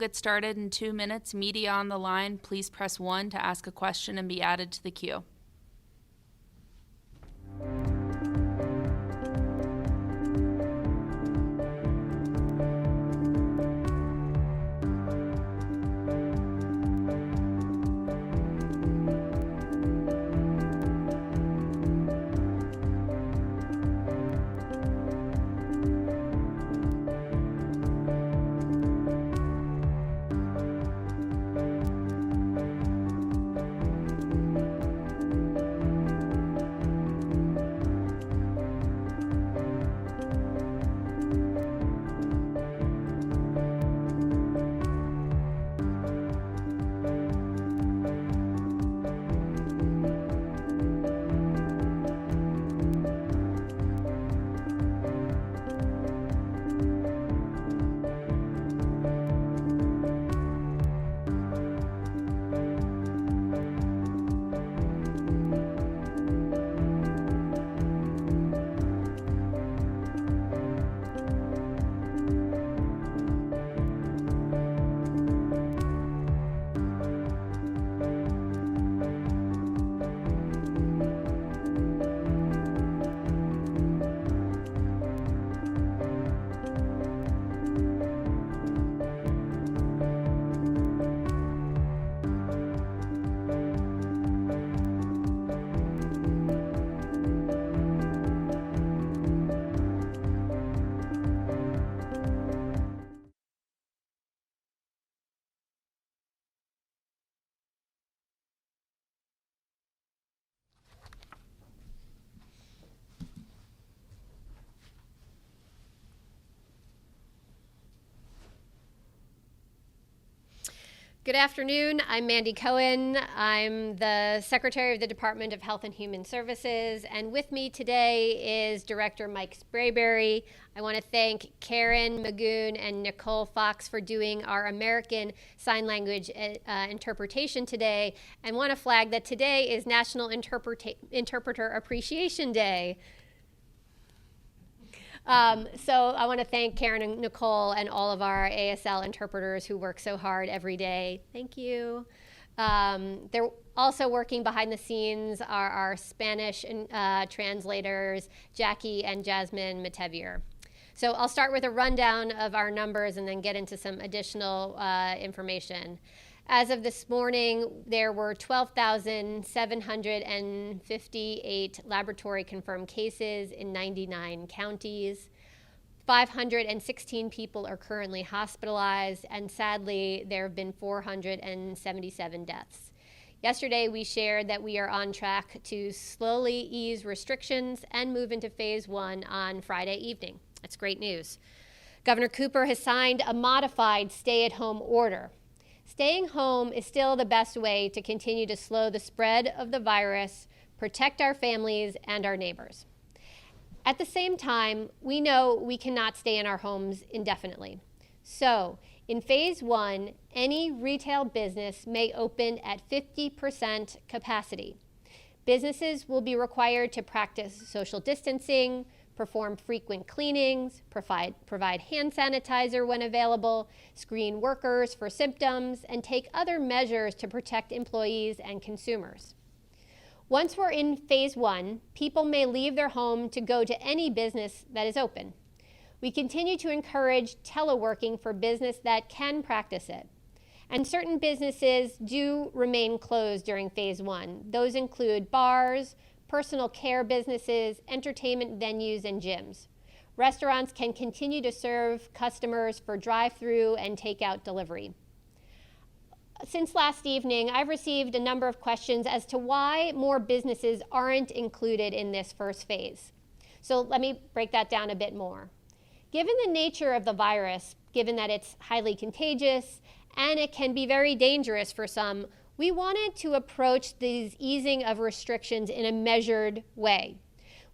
get started in 2 minutes. Media on the line, please press 1 to ask a question and be added to the queue. Good afternoon. I'm Mandy Cohen. I'm the Secretary of the Department of Health and Human Services, and with me today is Director Mike Sprayberry. I want to thank Karen Magoon and Nicole Fox for doing our American Sign Language interpretation today, and want to flag that today is National Interpreter Appreciation Day. So I want to thank Karen and Nicole and all of our ASL interpreters who work so hard every day. Thank you. They're also working behind the scenes are our Spanish translators, Jackie and Jasmine Matevier. So I'll start with a rundown of our numbers and then get into some additional information. As of this morning, there were 12,758 laboratory confirmed cases in 99 counties. 516 people are currently hospitalized, and sadly, there have been 477 deaths. Yesterday, we shared that we are on track to slowly ease restrictions and move into phase 1 on Friday evening. That's great news. Governor Cooper has signed a modified stay-at-home order. Staying home is still the best way to continue to slow the spread of the virus, protect our families and our neighbors. At the same time, we know we cannot stay in our homes indefinitely. So, in phase 1, any retail business may open at 50% capacity. Businesses will be required to practice social distancing, perform frequent cleanings, provide hand sanitizer when available, screen workers for symptoms, and take other measures to protect employees and consumers. Once we're in phase 1, people may leave their home to go to any business that is open. We continue to encourage teleworking for business that can practice it. And certain businesses do remain closed during phase 1. Those include bars, personal care businesses, entertainment venues, and gyms. Restaurants can continue to serve customers for drive-through and takeout delivery. Since last evening, I've received a number of questions as to why more businesses aren't included in this first phase. So let me break that down a bit more. Given the nature of the virus, given that it's highly contagious and it can be very dangerous for some, we wanted to approach these easing of restrictions in a measured way.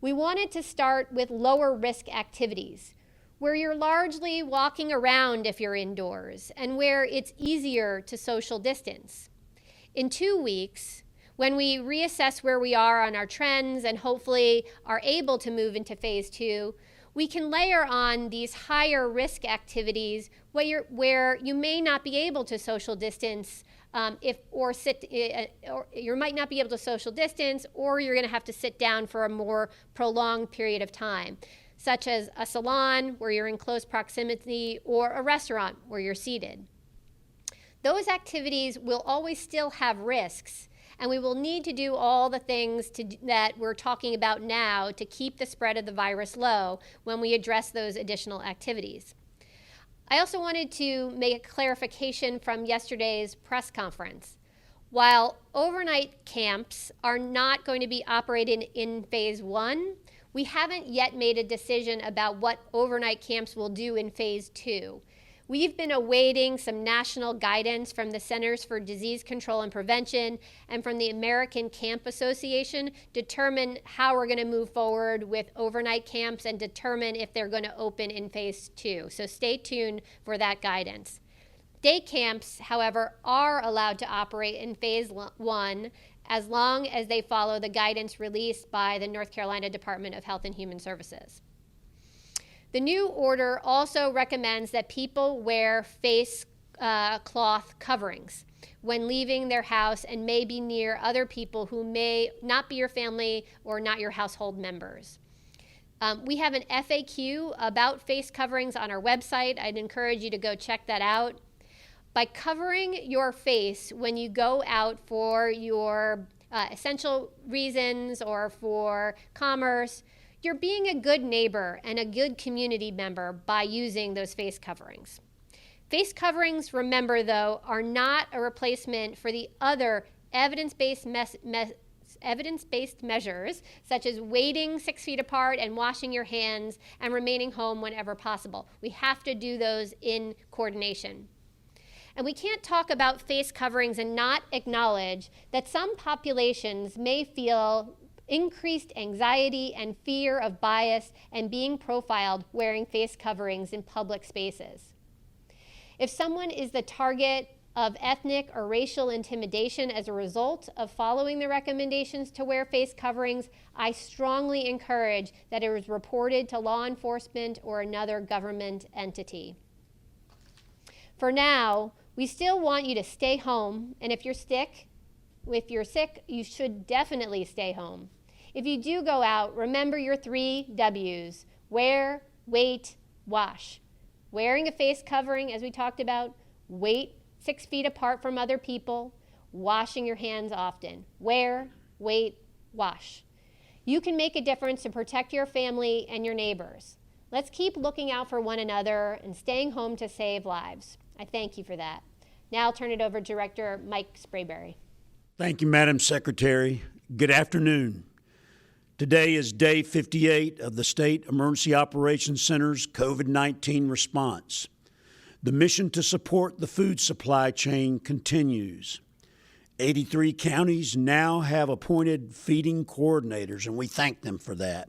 We wanted to start with lower risk activities, where you're largely walking around if you're indoors, and where it's easier to social distance. In 2 weeks, when we reassess where we are on our trends and hopefully are able to move into phase 2, We can layer on these higher risk activities where you may not be able to social distance or you might not be able to social distance, or you're going to have to sit down for a more prolonged period of time, such as a salon where you're in close proximity or a restaurant where you're seated. Those activities will always still have risks, and we will need to do all the things that we're talking about now to keep the spread of the virus low when we address those additional activities. I also wanted to make a clarification from yesterday's press conference. While overnight camps are not going to be operated in phase 1, we haven't yet made a decision about what overnight camps will do in phase 2. We've been awaiting some national guidance from the Centers for Disease Control and Prevention and from the American Camp Association to determine how we're going to move forward with overnight camps and determine if they're going to open in phase 2. So stay tuned for that guidance. Day camps, however, are allowed to operate in phase 1 as long as they follow the guidance released by the North Carolina Department of Health and Human Services. The new order also recommends that people wear face cloth coverings when leaving their house and may be near other people who may not be your family or not your household members. We have an FAQ about face coverings on our website. I'd encourage you to go check that out. By covering your face when you go out for your essential reasons or for commerce, you're being a good neighbor and a good community member by using those face coverings. Face coverings, remember though, are not a replacement for the other evidence-based measures, such as waiting 6 feet apart and washing your hands and remaining home whenever possible. We have to do those in coordination. And we can't talk about face coverings and not acknowledge that some populations may feel increased anxiety and fear of bias and being profiled wearing face coverings in public spaces. If someone is the target of ethnic or racial intimidation as a result of following the recommendations to wear face coverings, I strongly encourage that it is reported to law enforcement or another government entity. For now, we still want you to stay home, and if you're sick, you should definitely stay home. If you do go out, remember your 3 W's: wear, wait, wash. Wearing a face covering, as we talked about, wait 6 feet apart from other people, washing your hands often. Wear, wait, wash. You can make a difference to protect your family and your neighbors. Let's keep looking out for one another and staying home to save lives. I thank you for that. Now I'll turn it over to Director Mike Sprayberry. Thank you, Madam Secretary. Good afternoon. Today is day 58 of the State Emergency Operations Center's COVID-19 response. The mission to support the food supply chain continues. 83 counties now have appointed feeding coordinators, and we thank them for that.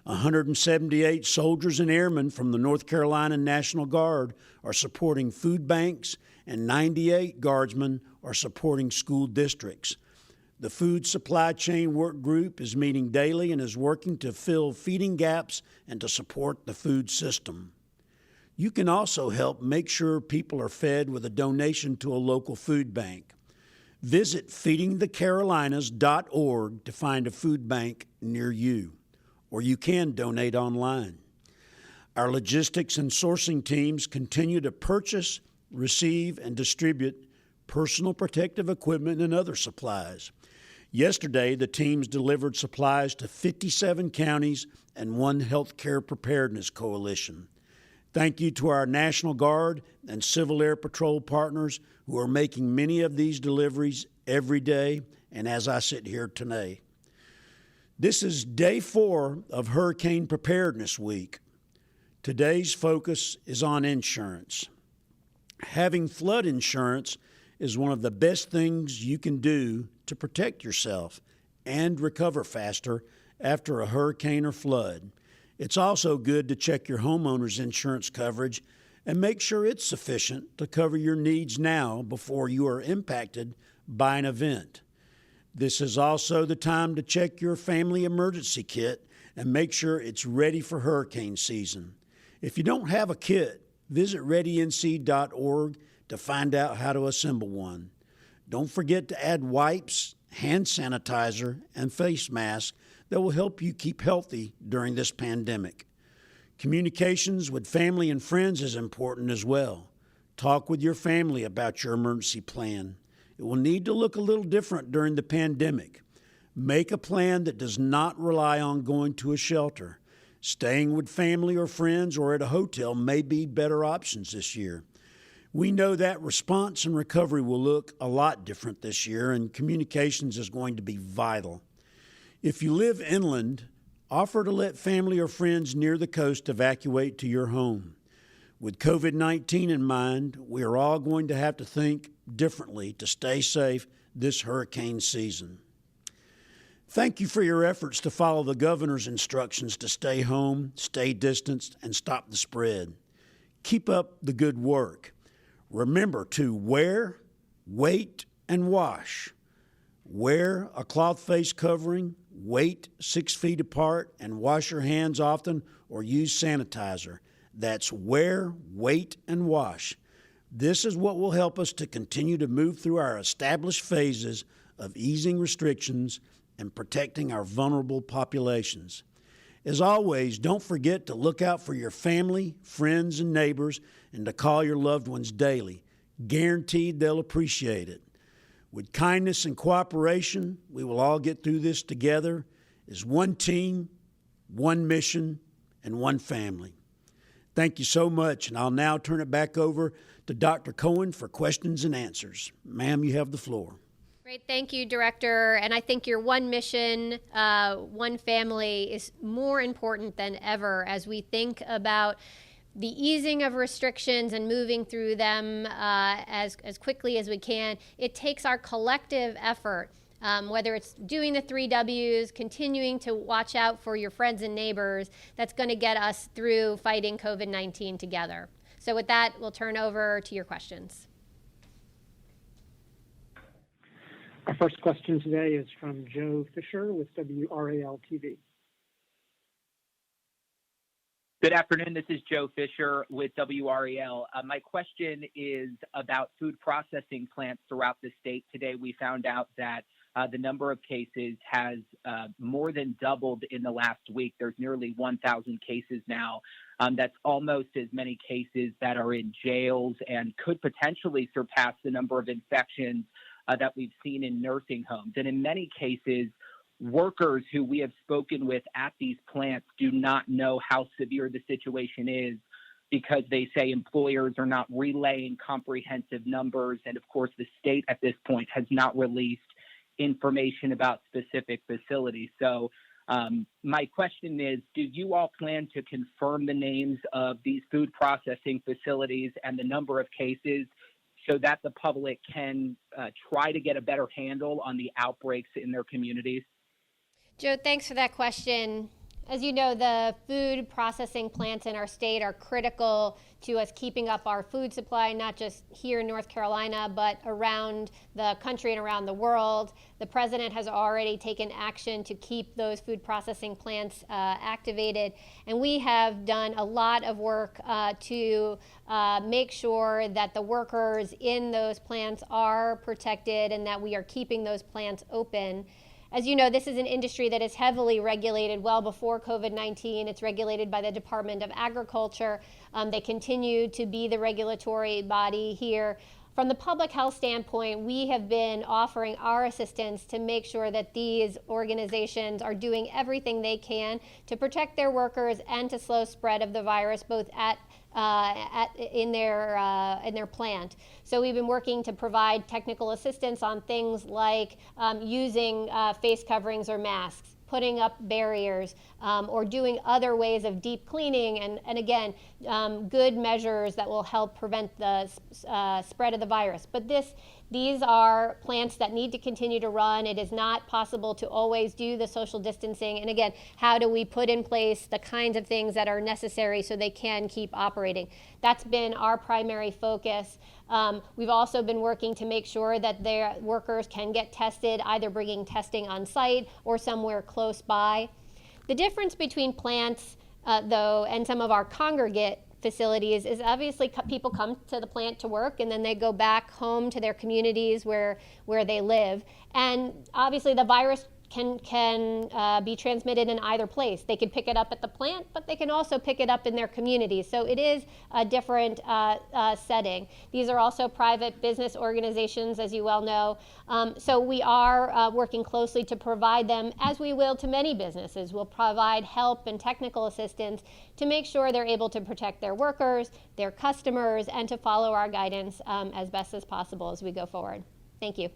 178 soldiers and airmen from the North Carolina National Guard are supporting food banks, and 98 guardsmen are supporting school districts. The Food Supply Chain Work Group is meeting daily and is working to fill feeding gaps and to support the food system. You can also help make sure people are fed with a donation to a local food bank. Visit feedingthecarolinas.org to find a food bank near you, or you can donate online. Our logistics and sourcing teams continue to purchase, receive, and distribute personal protective equipment and other supplies. Yesterday, the teams delivered supplies to 57 counties and 1 healthcare preparedness coalition. Thank you to our National Guard and Civil Air Patrol partners who are making many of these deliveries every day and as I sit here today. This is day 4 of Hurricane Preparedness Week. Today's focus is on insurance. Having flood insurance is one of the best things you can do to protect yourself and recover faster after a hurricane or flood. It's also good to check your homeowner's insurance coverage and make sure it's sufficient to cover your needs now before you are impacted by an event. This is also the time to check your family emergency kit and make sure it's ready for hurricane season. If you don't have a kit, visit readync.org to find out how to assemble one. Don't forget to add wipes, hand sanitizer, and face masks that will help you keep healthy during this pandemic. Communications with family and friends is important as well. Talk with your family about your emergency plan. It will need to look a little different during the pandemic. Make a plan that does not rely on going to a shelter. Staying with family or friends or at a hotel may be better options this year. We know that response and recovery will look a lot different this year, and communications is going to be vital. If you live inland, offer to let family or friends near the coast evacuate to your home. With COVID-19 in mind, we are all going to have to think differently to stay safe this hurricane season. Thank you for your efforts to follow the governor's instructions to stay home, stay distanced, and stop the spread. Keep up the good work. Remember to wear, wait, and wash. Wear a cloth face covering, wait 6 feet apart, and wash your hands often or use sanitizer. That's wear, wait, and wash. This is what will help us to continue to move through our established phases of easing restrictions and protecting our vulnerable populations. As always, don't forget to look out for your family, friends, and neighbors, and to call your loved ones daily. Guaranteed they'll appreciate it. With kindness and cooperation, we will all get through this together as one team, one mission, and one family. Thank you so much, and I'll now turn it back over to Dr. Cohen for questions and answers. Ma'am, you have the floor. Great, thank you, Director. And I think your one mission, one family is more important than ever as we think about the easing of restrictions and moving through them as quickly as we can. It takes our collective effort, whether it's doing the 3 W's, continuing to watch out for your friends and neighbors, that's going to get us through fighting COVID-19 together. So with that, we'll turn over to your questions. Our first question today is from Joe Fisher with WRAL-TV. Good afternoon. This is Joe Fisher with WRAL. My question is about food processing plants throughout the state. Today, we found out that the number of cases has more than doubled in the last week. There's nearly 1,000 cases now. That's almost as many cases that are in jails and could potentially surpass the number of infections that we've seen in nursing homes. And in many cases, workers who we have spoken with at these plants do not know how severe the situation is because they say employers are not relaying comprehensive numbers. And of course, the state at this point has not released information about specific facilities. So my question is, do you all plan to confirm the names of these food processing facilities and the number of cases so that the public can try to get a better handle on the outbreaks in their communities? Joe, thanks for that question. As you know, the food processing plants in our state are critical to us keeping up our food supply, not just here in North Carolina, but around the country and around the world. The president has already taken action to keep those food processing plants activated, and we have done a lot of work to make sure that the workers in those plants are protected and that we are keeping those plants open. As you know, this is an industry that is heavily regulated well before COVID-19. It's regulated by the Department of Agriculture. They continue to be the regulatory body here. From the public health standpoint, we have been offering our assistance to make sure that these organizations are doing everything they can to protect their workers and to slow spread of the virus, both in their plant. So we've been working to provide technical assistance on things like using face coverings or masks, putting up barriers, or doing other ways of deep cleaning, and again, good measures that will help prevent the spread of the virus. But these are plants that need to continue to run. It is not possible to always do the social distancing. And again, how do we put in place the kinds of things that are necessary so they can keep operating? That's been our primary focus. We've also been working to make sure that their workers can get tested, either bringing testing on site or somewhere close by. The difference between plants, though, and some of our congregate facilities is obviously people come to the plant to work and then they go back home to their communities where they live. And obviously the virus can be transmitted in either place. They can pick it up at the plant, but they can also pick it up in their communities. So it is a different setting. These are also private business organizations, as you well know. So we are working closely to provide them, as we will to many businesses. We'll provide help and technical assistance to make sure they're able to protect their workers, their customers, and to follow our guidance as best as possible as we go forward. Thank you.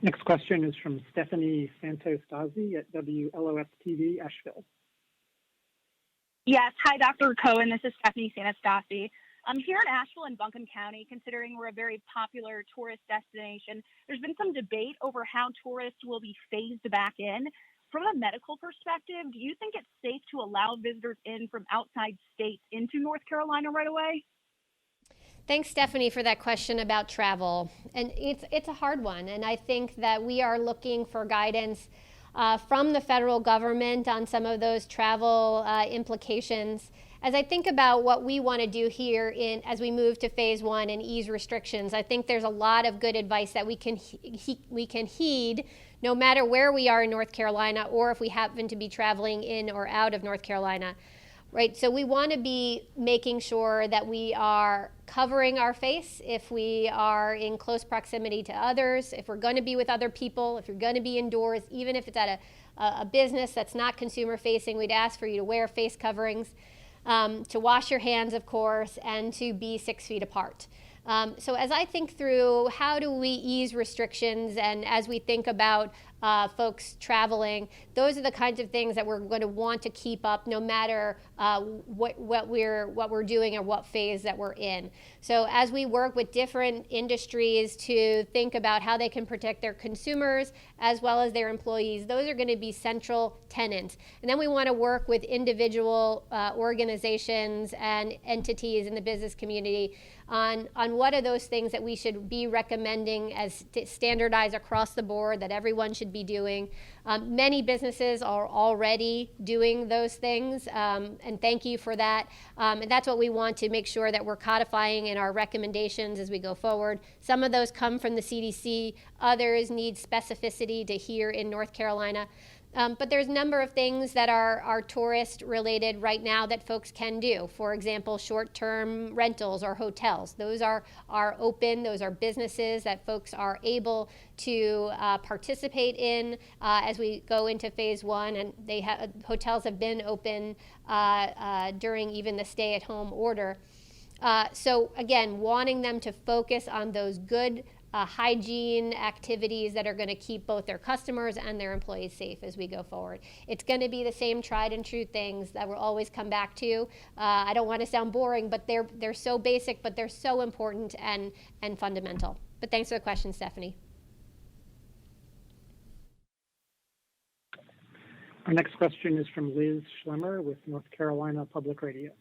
Next question is from Stephanie Santos-Dazzi at WLOS-TV, Asheville. Yes, hi, Dr. Cohen. This is Stephanie Santos-Dazzi. I'm here in Asheville in Buncombe County, considering we're a very popular tourist destination. There's been some debate over how tourists will be phased back in. From a medical perspective, do you think it's safe to allow visitors in from outside states into North Carolina right away? Thanks, Stephanie, for that question about travel. And it's a hard one. And I think that we are looking for guidance from the federal government on some of those travel implications. As I think about what we want to do here as we move to phase 1 and ease restrictions, I think there's a lot of good advice that we can heed no matter where we are in North Carolina or if we happen to be traveling in or out of North Carolina. Right, so we want to be making sure that we are covering our face if we are in close proximity to others, if we're going to be with other people, if you're going to be indoors, even if it's at a business that's not consumer facing, we'd ask for you to wear face coverings, to wash your hands, of course, and to be 6 feet apart. So as I think through how do we ease restrictions and as we think about folks traveling, those are the kinds of things that we're going to want to keep up no matter what we're doing or what phase that we're in. So as we work with different industries to think about how they can protect their consumers as well as their employees, those are going to be central tenets. And then we want to work with individual organizations and entities in the business community on what are those things that we should be recommending as standardized across the board that everyone should be doing. Many businesses are already doing those things, and thank you for that. And that's what we want to make sure that we're codifying in our recommendations as we go forward. Some of those come from the CDC, others need specificity to here in North Carolina. But there's a number of things that are tourist related right now that folks can do. For example, short-term rentals or hotels. Those are open. Those are businesses that folks are able to participate in as we go into phase 1. And hotels have been open during even the stay-at-home order. So again, wanting them to focus on those good hygiene activities that are going to keep both their customers and their employees safe as we go forward. It's going to be the same tried and true things that we'll always come back to. I don't want to sound boring, but they're so basic, but they're so important and fundamental. But thanks for the question, Stephanie. Our next question is from Liz Schlemmer with North Carolina Public Radio.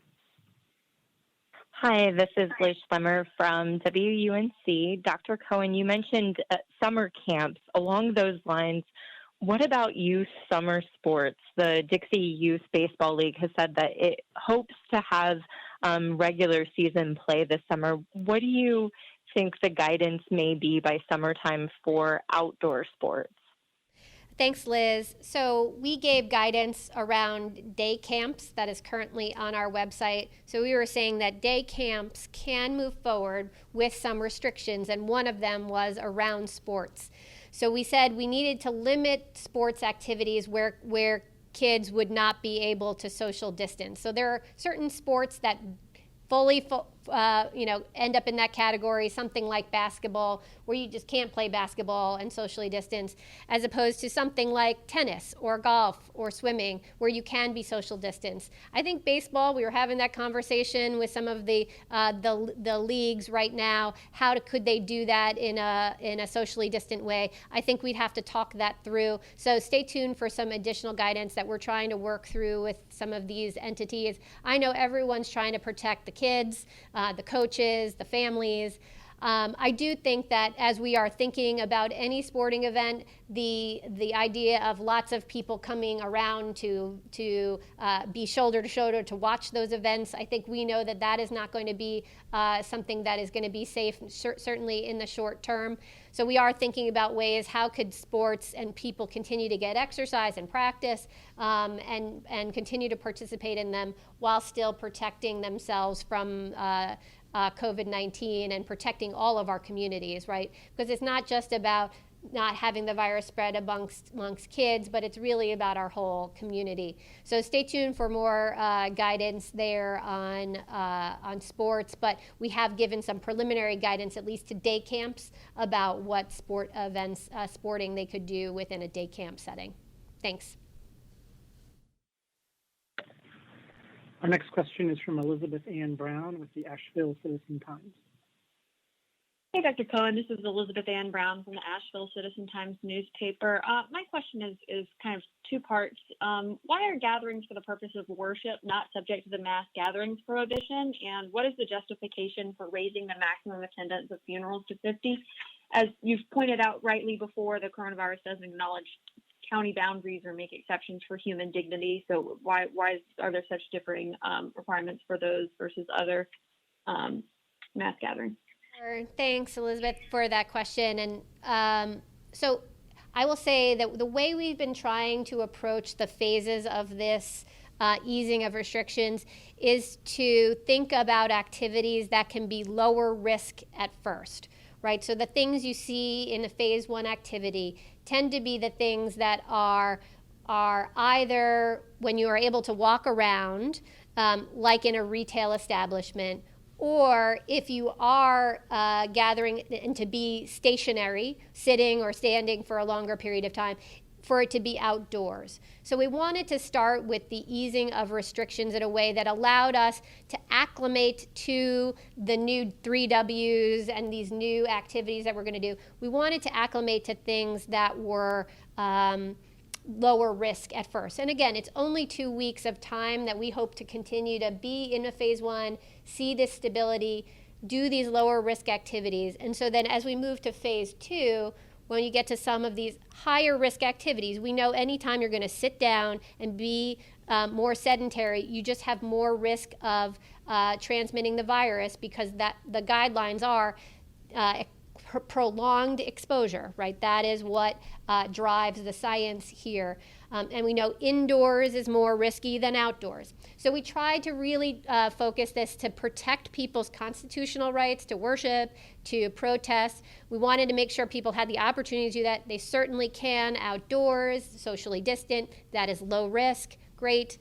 Hi, this is Liz Schlemmer from WUNC. Dr. Cohen, you mentioned summer camps. Along those lines, what about youth summer sports? The Dixie Youth Baseball League has said that it hopes to have regular season play this summer. What do you think the guidance may be by summertime for outdoor sports? Thanks, Liz. So we gave guidance around day camps that is currently on our website. So we were saying that day camps can move forward with some restrictions, and one of them was around sports. So we said we needed to limit sports activities where kids would not be able to social distance. So there are certain sports that fully end up in that category, something like basketball, where you just can't play basketball and socially distance, as opposed to something like tennis or golf or swimming, where you can be social distance. I think baseball, we were having that conversation with some of the leagues right now. Could they do that in a socially distant way? I think we'd have to talk that through. So stay tuned for some additional guidance that we're trying to work through with some of these entities. I know everyone's trying to protect the kids, the coaches, the families. I do think that as we are thinking about any sporting event, the idea of lots of people coming around to be shoulder to shoulder to watch those events, I think we know that that is not going to be something that is going to be safe, certainly in the short term. So we are thinking about ways how could sports and people continue to get exercise and practice and continue to participate in them while still protecting themselves from COVID-19 and protecting all of our communities, right? Because it's not just about not having the virus spread amongst kids, but it's really about our whole community. So stay tuned for more guidance there on sports, but we have given some preliminary guidance, at least to day camps, about what sporting they could do within a day camp setting. Thanks. Our next question is from Elizabeth Ann Brown with the Asheville Citizen-Times. Hey, Dr. Cohen. This is Elizabeth Ann Brown from the Asheville Citizen-Times newspaper. My question is kind of two parts. Why are gatherings for the purpose of worship not subject to the mass gatherings prohibition? And what is the justification for raising the maximum attendance of funerals to 50? As you've pointed out rightly before, the coronavirus doesn't acknowledge county boundaries or make exceptions for human dignity. So why are there such differing requirements for those versus other mass gatherings? Sure. Thanks, Elizabeth, for that question. And so I will say that the way we've been trying to approach the phases of this easing of restrictions is to think about activities that can be lower risk at first, right? So the things you see in a phase 1 activity tend to be the things that are either when you are able to walk around, like in a retail establishment, or if you are gathering and to be stationary, sitting or standing for a longer period of time, for it to be outdoors. So we wanted to start with the easing of restrictions in a way that allowed us to acclimate to the new 3 Ws and these new activities that we're going to do. We wanted to acclimate to things that were lower risk at first. And again, it's only 2 weeks of time that we hope to continue to be in a phase 1, see this stability, do these lower risk activities. And so then as we move to phase 2, when you get to some of these higher risk activities, we know anytime you're going to sit down and be more sedentary, you just have more risk of transmitting the virus, because that the guidelines are prolonged exposure, right? That is what drives the science here. And we know indoors is more risky than outdoors. So we tried to really focus this to protect people's constitutional rights to worship, to protest. We wanted to make sure people had the opportunity to do that. They certainly can outdoors, socially distant. That is low risk, great.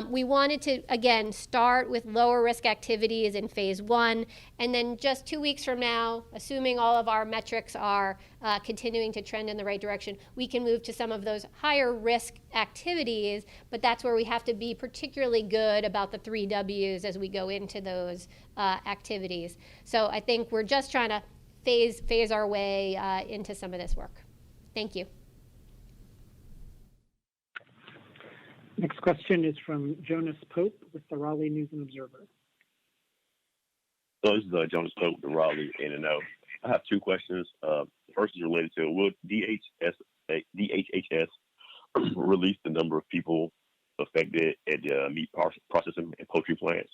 We wanted to, again, start with lower risk activities in phase 1, and then just 2 weeks from now, assuming all of our metrics are continuing to trend in the right direction, we can move to some of those higher risk activities, but that's where we have to be particularly good about the 3 Ws as we go into those activities. So I think we're just trying to phase our way into some of this work. Thank you. Next question is from Jonas Pope with the Raleigh News and Observer. So this is Jonas Pope with the Raleigh N&O. I have 2 questions. First is related to, will DHHS release the number of people affected at the meat processing and poultry plants,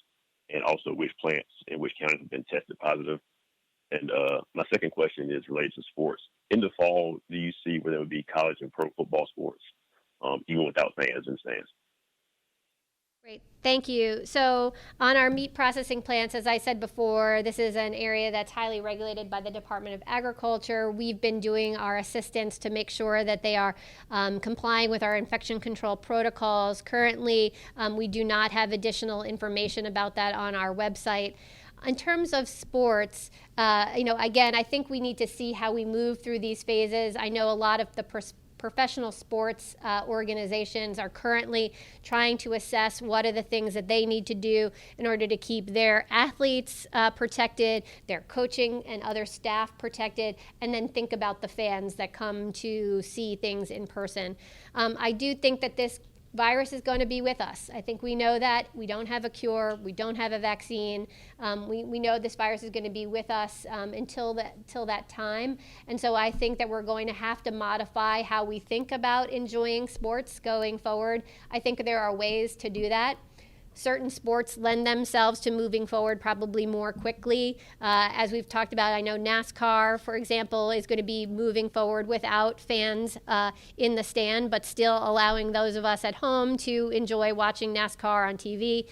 and also which plants and which counties have been tested positive? And my second question is related to sports. In the fall, do you see where there would be college and pro football sports, even without fans in stands? Great, thank you. So on our meat processing plants, as I said before, this is an area that's highly regulated by the Department of Agriculture. We've been doing our assistance to make sure that they are complying with our infection control protocols. Currently, we do not have additional information about that on our website. In terms of sports, again, I think we need to see how we move through these phases. I know a lot of the professional sports organizations are currently trying to assess what are the things that they need to do in order to keep their athletes protected, their coaching and other staff protected, and then think about the fans that come to see things in person. I do think that this virus is going to be with us. I think we know that. We don't have a cure. We don't have a vaccine. We know this virus is going to be with us until that time. And so I think that we're going to have to modify how we think about enjoying sports going forward. I think there are ways to do that. Certain sports lend themselves to moving forward probably more quickly. As we've talked about, I know NASCAR, for example, is going to be moving forward without fans in the stand, but still allowing those of us at home to enjoy watching NASCAR on TV.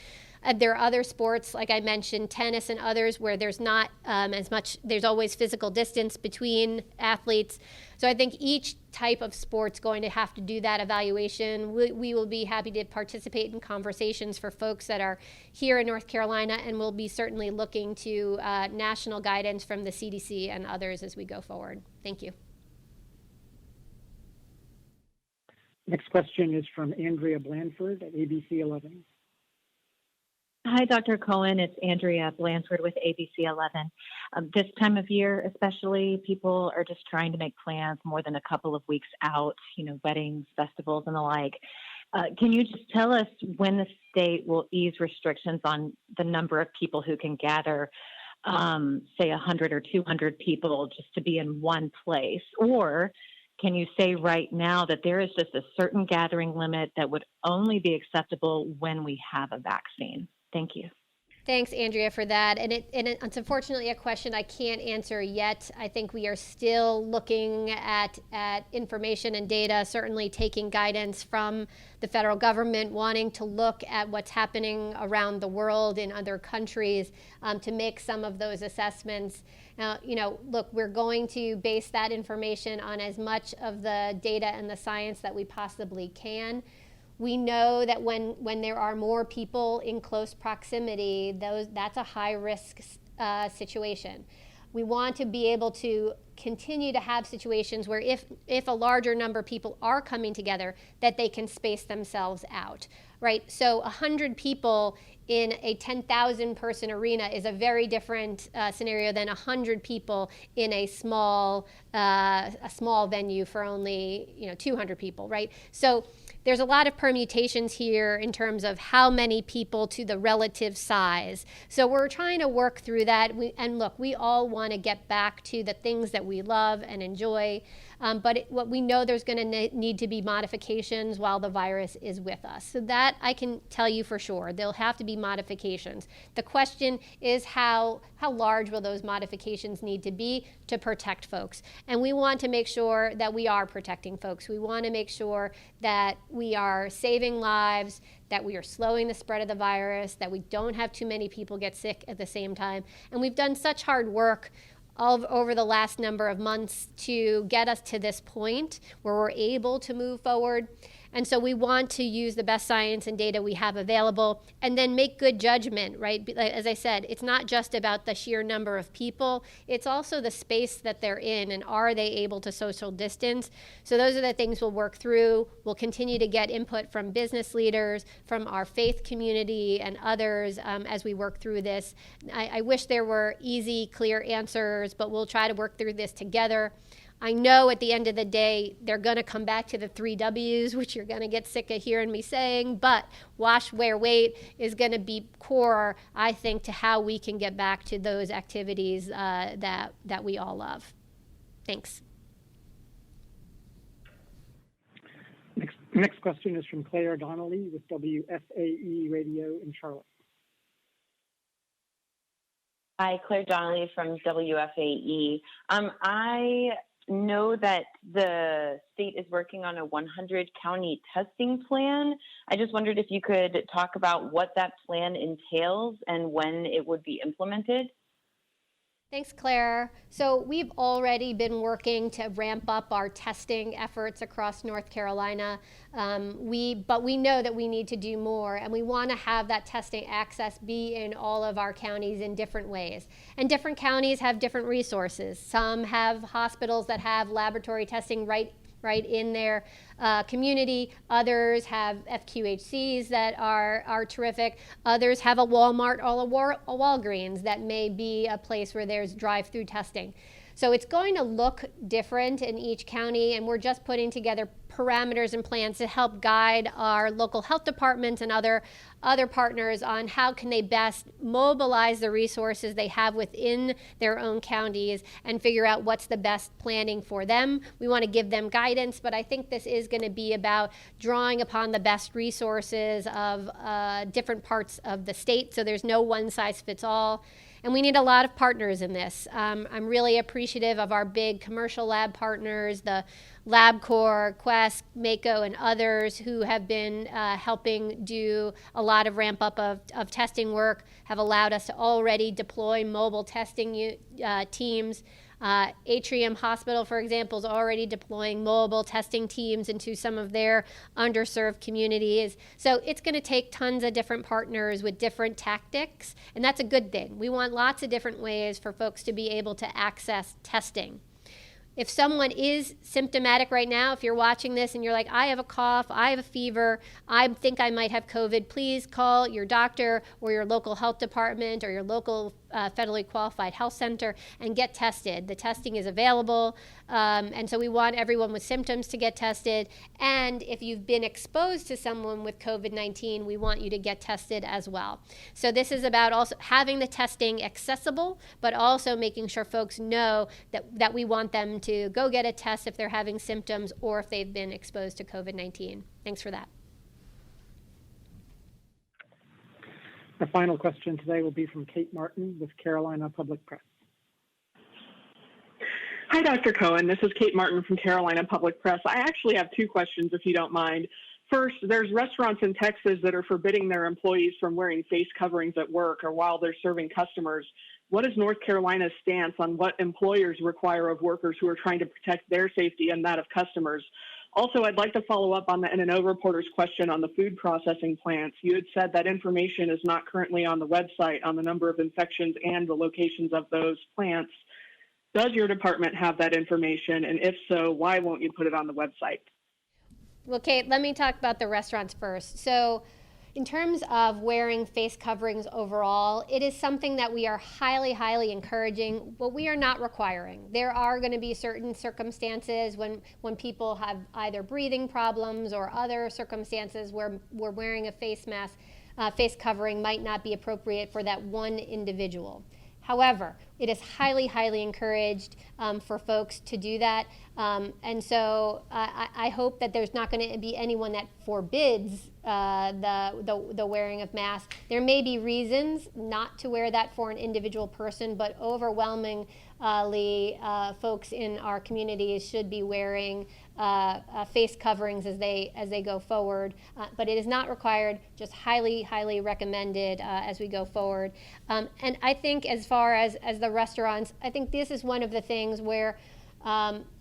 There are other sports, like I mentioned, tennis and others, where there's not as much, there's always physical distance between athletes. So I think each type of sport's going to have to do that evaluation. We will be happy to participate in conversations for folks that are here in North Carolina, and we'll be certainly looking to national guidance from the CDC and others as we go forward. Thank you. Next question is from Andrea Blanford at ABC 11. Hi, Dr. Cohen. It's Andrea Blanford with ABC 11. This time of year, especially, people are just trying to make plans more than a couple of weeks out, weddings, festivals, and the like. Can you just tell us when the state will ease restrictions on the number of people who can gather, say 100 or 200 people just to be in one place? Or can you say right now that there is just a certain gathering limit that would only be acceptable when we have a vaccine? Thank you. Thanks, Andrea, for that. And it's unfortunately a question I can't answer yet. I think we are still looking at information and data, certainly taking guidance from the federal government, wanting to look at what's happening around the world in other countries to make some of those assessments. Now, look, we're going to base that information on as much of the data and the science that we possibly can. We know that when there are more people in close proximity, that's a high-risk situation. We want to be able to continue to have situations where if a larger number of people are coming together, that they can space themselves out, right? So 100 people in a 10,000 person arena is a very different scenario than 100 people in a small venue for only 200 people, right? So there's a lot of permutations here in terms of how many people to the relative size. So we're trying to work through that. And look, we all want to get back to the things that we love and enjoy. But what we know there's going to need to be modifications while the virus is with us. So that I can tell you for sure. There'll have to be modifications. The question is how large will those modifications need to be to protect folks? And we want to make sure that we are protecting folks. We want to make sure that we are saving lives, that we are slowing the spread of the virus, that we don't have too many people get sick at the same time. And we've done such hard work over the last number of months to get us to this point where we're able to move forward. And so we want to use the best science and data we have available and then make good judgment, right? As I said, it's not just about the sheer number of people. It's also the space that they're in and are they able to social distance? So those are the things we'll work through. We'll continue to get input from business leaders, from our faith community and others as we work through this. I wish there were easy, clear answers, but we'll try to work through this together. I know at the end of the day, they're going to come back to the 3 W's, which you're going to get sick of hearing me saying, but wash, wear, wait is going to be core, I think, to how we can get back to those activities that we all love. Thanks. Next question is from Claire Donnelly with WFAE Radio in Charlotte. Hi, Claire Donnelly from WFAE. I know that the state is working on a 100-county testing plan. I just wondered if you could talk about what that plan entails and when it would be implemented. Thanks, Claire. So we've already been working to ramp up our testing efforts across North Carolina. But we know that we need to do more, and we want to have that testing access be in all of our counties in different ways. And different counties have different resources. Some have hospitals that have laboratory testing right in their community. Others have FQHCs that are terrific. Others have a Walmart or a Walgreens that may be a place where there's drive-through testing. So it's going to look different in each county, and we're just putting together parameters and plans to help guide our local health departments and other partners on how can they best mobilize the resources they have within their own counties and figure out what's the best planning for them. We want to give them guidance, but I think this is going to be about drawing upon the best resources of different parts of the state, so there's no one size fits all. And we need a lot of partners in this. I'm really appreciative of our big commercial lab partners, the LabCorp, Quest, Mako, and others who have been helping do a lot of ramp up of testing work, have allowed us to already deploy mobile testing teams. Atrium Hospital, for example, is already deploying mobile testing teams into some of their underserved communities. So it's going to take tons of different partners with different tactics, and that's a good thing. We want lots of different ways for folks to be able to access testing. If someone is symptomatic right now, if you're watching this and you're like, I have a cough, I have a fever, I think I might have COVID, please call your doctor or your local health department or your local federally qualified health center and get tested. The testing is available, and so we want everyone with symptoms to get tested. And if you've been exposed to someone with COVID-19, we want you to get tested as well. So this is about also having the testing accessible, but also making sure folks know that we want them to go get a test if they're having symptoms or if they've been exposed to COVID-19. Thanks for that. Our final question today will be from Kate Martin with Carolina Public Press. Hi, Dr. Cohen. This is Kate Martin from Carolina Public Press. I actually have two questions, if you don't mind. First, there's restaurants in Texas that are forbidding their employees from wearing face coverings at work or while they're serving customers. What is North Carolina's stance on what employers require of workers who are trying to protect their safety and that of customers? Also, I'd like to follow up on the N&O reporter's question on the food processing plants. You had said that information is not currently on the website on the number of infections and the locations of those plants. Does your department have that information? And if so, why won't you put it on the website? Well, Kate, let me talk about the restaurants first. So in terms of wearing face coverings overall, it is something that we are highly, highly encouraging, but we are not requiring. There are going to be certain circumstances when people have either breathing problems or other circumstances where wearing a face mask, face covering might not be appropriate for that one individual. However, it is highly, highly encouraged for folks to do that. And so I hope that there's not going to be anyone that forbids the wearing of masks. There may be reasons not to wear that for an individual person, but overwhelmingly folks in our communities should be wearing face coverings as they go forward. But it is not required, just highly, highly recommended as we go forward. And I think as far as the restaurants, I think this is one of the things where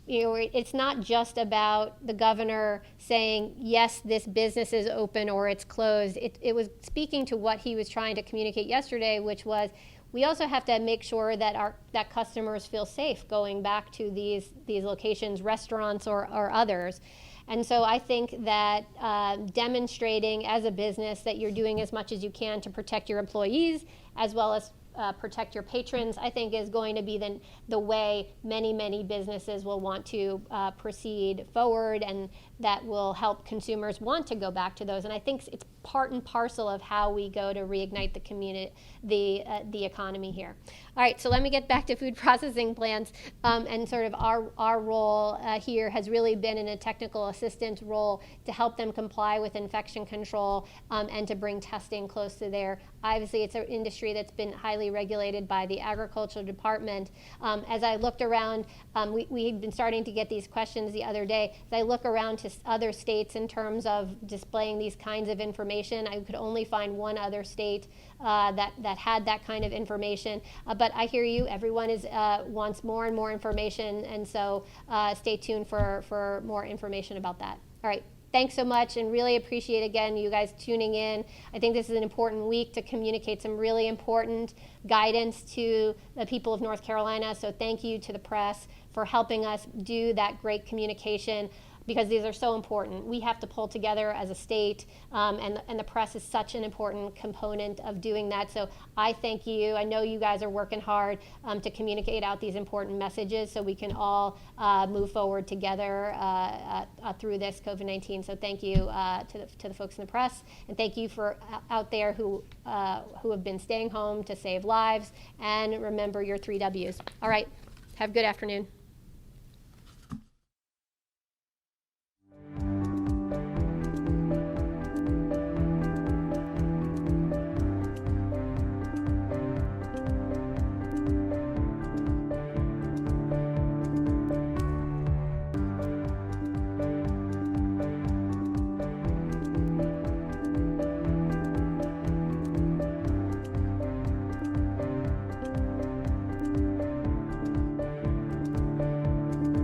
it's not just about the governor saying, yes, this business is open or it's closed. It was speaking to what he was trying to communicate yesterday, which was we also have to make sure that that customers feel safe going back to these locations, restaurants or others. And so I think that demonstrating as a business that you're doing as much as you can to protect your employees as well as protect your patrons, I think is going to be the way many, many businesses will want to proceed forward, and that will help consumers want to go back to those. And I think it's part and parcel of how we go to reignite the community, the economy here. All right, so let me get back to food processing plants, and sort of our role here has really been in a technical assistance role to help them comply with infection control and to bring testing close to there. Obviously, it's an industry that's been highly regulated by the Agricultural Department. As I looked around, we had been starting to get these questions the other day. As I look around to other states in terms of displaying these kinds of information, I could only find one other state that had that kind of information. But I hear you. Everyone wants more and more information, and so stay tuned for more information about that. All right. Thanks so much, and really appreciate, again, you guys tuning in. I think this is an important week to communicate some really important guidance to the people of North Carolina, so thank you to the press for helping us do that great communication. because these are so important. We have to pull together as a state, and the press is such an important component of doing that. So I thank you. I know you guys are working hard to communicate out these important messages so we can all move forward together through this COVID-19. So thank you to the folks in the press, and thank you for out there who have been staying home to save lives. And remember your 3 W's. All right. Have a good afternoon.